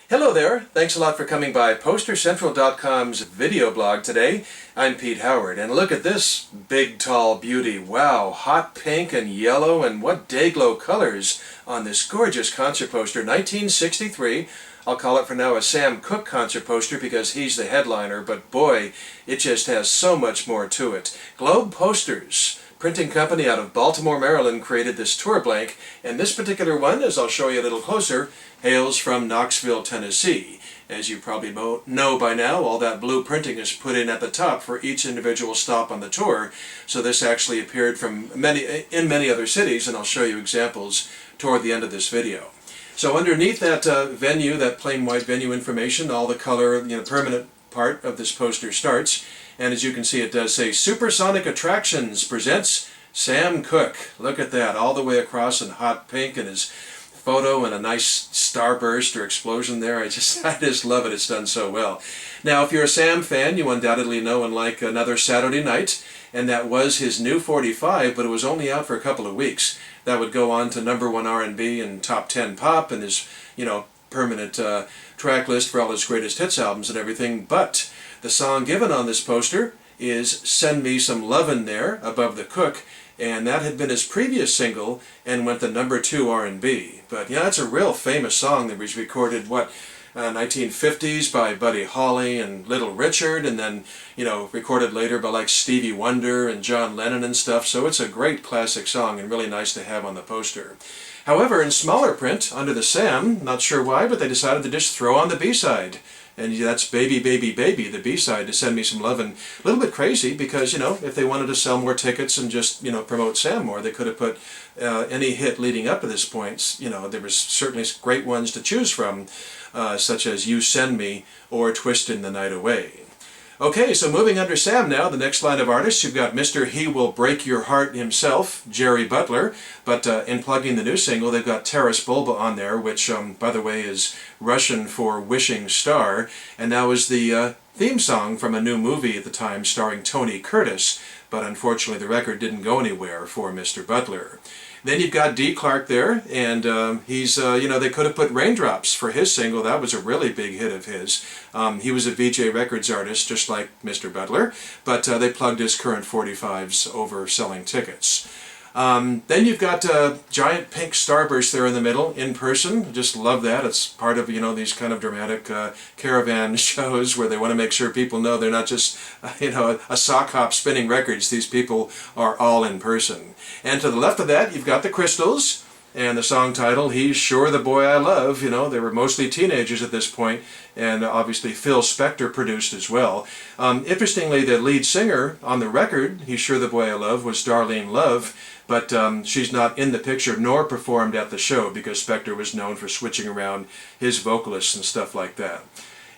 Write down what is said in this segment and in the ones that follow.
Hello there. Thanks a lot for coming by PosterCentral.com's video blog today. I'm Pete Howard, and look at this big tall beauty. Wow, hot pink and yellow, and what day-glow colors on this gorgeous concert poster. 1963. I'll call it for now a Sam Cooke concert poster because he's the headliner, but boy, it just has so much more to it. Globe Posters, printing company out of Baltimore, Maryland, created this tour blank, and this particular one, as I'll show you a little closer, hails from Knoxville, Tennessee. As you probably know by now, all that blue printing is put in at the top for each individual stop on the tour, so this actually appeared in many other cities, and I'll show you examples toward the end of this video. So underneath that venue, that plain white venue information, all the color, permanent part of this poster starts. And as you can see, it does say Supersonic Attractions presents Sam Cooke. Look at that, all the way across in hot pink, and his photo and a nice starburst or explosion there. I just love it. It's done so well. Now, if you're a Sam fan, you undoubtedly know and like Another Saturday Night, and that was his new 45, but it was only out for a couple of weeks. That would go on to #1 R&B and top 10 pop, and his, permanent track list for all his greatest hits albums and everything. But the song given on this poster is Send Me Some Lovin' there, above the Cooke, and that had been his previous single and went to #2 R&B. But yeah, it's a real famous song that was recorded, 1950s by Buddy Holly and Little Richard, and then, recorded later by like Stevie Wonder and John Lennon and stuff, so it's a great classic song and really nice to have on the poster. However, in smaller print, under the Sam, not sure why, but they decided to just throw on the B-side. And that's Baby, Baby, Baby, the B-side to Send Me Some Lovin'. A little bit crazy because, if they wanted to sell more tickets and just, promote Sam more, they could have put any hit leading up to this point. There was certainly great ones to choose from, such as You Send Me or Twistin' the Night Away. Okay, so moving under Sam now, the next line of artists, you've got Mr. He Will Break Your Heart himself, Jerry Butler, but in plugging the new single, they've got Taras Bulba on there, which, by the way, is Russian for wishing star, and that was the theme song from a new movie at the time starring Tony Curtis, but unfortunately the record didn't go anywhere for Mr. Butler. Then you've got Dee Clark there, and he's, they could have put Raindrops for his single. That was a really big hit of his. He was a VJ Records artist, just like Mr. Butler, but they plugged his current 45s over selling tickets. Then you've got giant pink starburst there in the middle, in person. Just love that. It's part of, these kind of dramatic caravan shows where they want to make sure people know they're not just, a sock hop spinning records. These people are all in person. And to the left of that, you've got the Crystals, and the song title, He's Sure the Boy I Love. They were mostly teenagers at this point, and obviously Phil Spector produced as well. Interestingly, the lead singer on the record, He's Sure the Boy I Love, was Darlene Love, but she's not in the picture nor performed at the show because Spector was known for switching around his vocalists and stuff like that.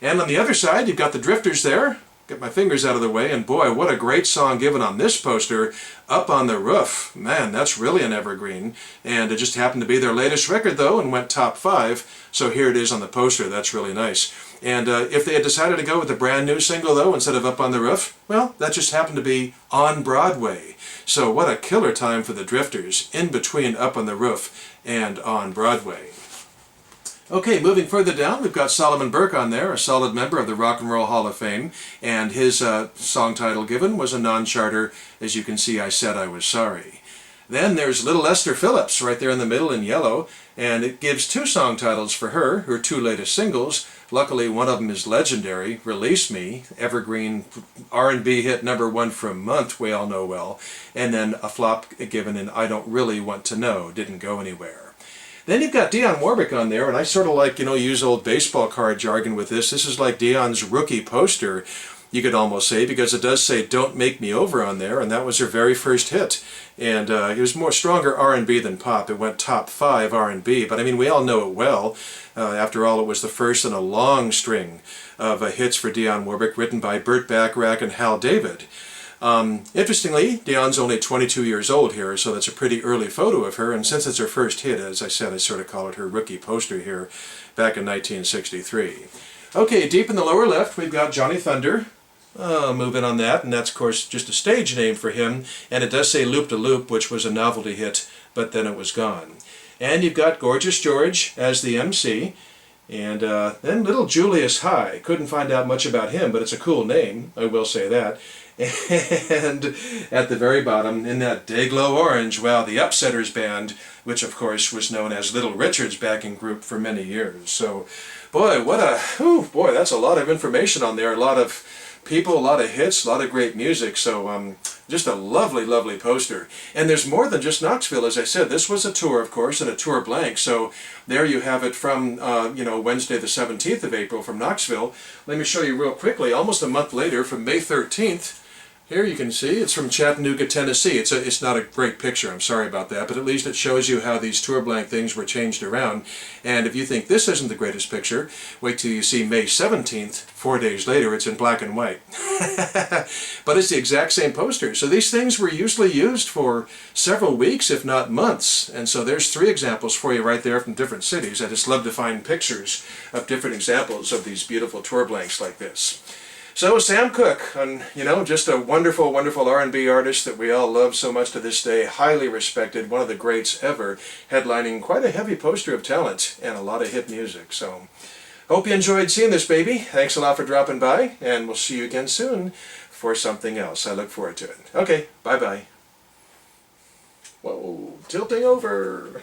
And on the other side, you've got the Drifters there. Get my fingers out of the way, and boy, what a great song given on this poster, Up on the Roof. Man, that's really an evergreen. And it just happened to be their latest record, though, and went top 5. So here it is on the poster. That's really nice. And if they had decided to go with a brand new single, though, instead of Up on the Roof, well, that just happened to be On Broadway. So what a killer time for the Drifters, in between Up on the Roof and On Broadway. Okay, moving further down, we've got Solomon Burke on there, a solid member of the Rock and Roll Hall of Fame, and his song title given was a non-charter, as you can see, I Said I Was Sorry. Then there's Little Esther Phillips right there in the middle in yellow, and it gives 2 song titles for her 2 latest singles. Luckily, one of them is legendary, Release Me, evergreen R&B hit #1 for a month, we all know well, and then a flop given in I Don't Really Want to Know, didn't go anywhere. Then you've got Dionne Warwick on there, and I sort of like, use old baseball card jargon with this. This is like Dionne's rookie poster, you could almost say, because it does say Don't Make Me Over on there, and that was her very first hit. And it was more stronger R&B than pop. It went top 5 R&B, but I mean, we all know it well. After all, it was the first in a long string of hits for Dionne Warwick, written by Burt Bacharach and Hal David. Interestingly, Dionne's only 22 years old here, so that's a pretty early photo of her, and since it's her first hit, as I said, I sort of call it her rookie poster here, back in 1963. Okay, deep in the lower left, we've got Johnny Thunder. Move in on that, and that's, of course, just a stage name for him, and it does say Loop de Loop, which was a novelty hit, but then it was gone. And you've got Gorgeous George as the MC, And then little Julius High. Couldn't find out much about him, but it's a cool name, I will say that. And at the very bottom, in that Dayglow orange, wow, the Upsetters Band, which of course was known as Little Richard's backing group for many years. So, boy, boy, that's a lot of information on there. A lot of people, a lot of hits, a lot of great music. So, just a lovely, lovely poster. And there's more than just Knoxville, as I said. This was a tour, of course, and a tour blank. So there you have it from, Wednesday the 17th of April from Knoxville. Let me show you real quickly, almost a month later, from May 13th. Here you can see it's from Chattanooga, Tennessee. It's not a great picture, I'm sorry about that, but at least it shows you how these tour blank things were changed around. And if you think this isn't the greatest picture, wait till you see May 17th, 4 days later, it's in black and white. But it's the exact same poster. So these things were usually used for several weeks, if not months. And so there's 3 examples for you right there from different cities. I just love to find pictures of different examples of these beautiful tour blanks like this. So Sam Cooke, just a wonderful, wonderful R&B artist that we all love so much to this day, highly respected, one of the greats ever, headlining quite a heavy poster of talent and a lot of hit music. So, hope you enjoyed seeing this baby. Thanks a lot for dropping by, and we'll see you again soon for something else. I look forward to it. Okay, bye-bye. Whoa, tilting over.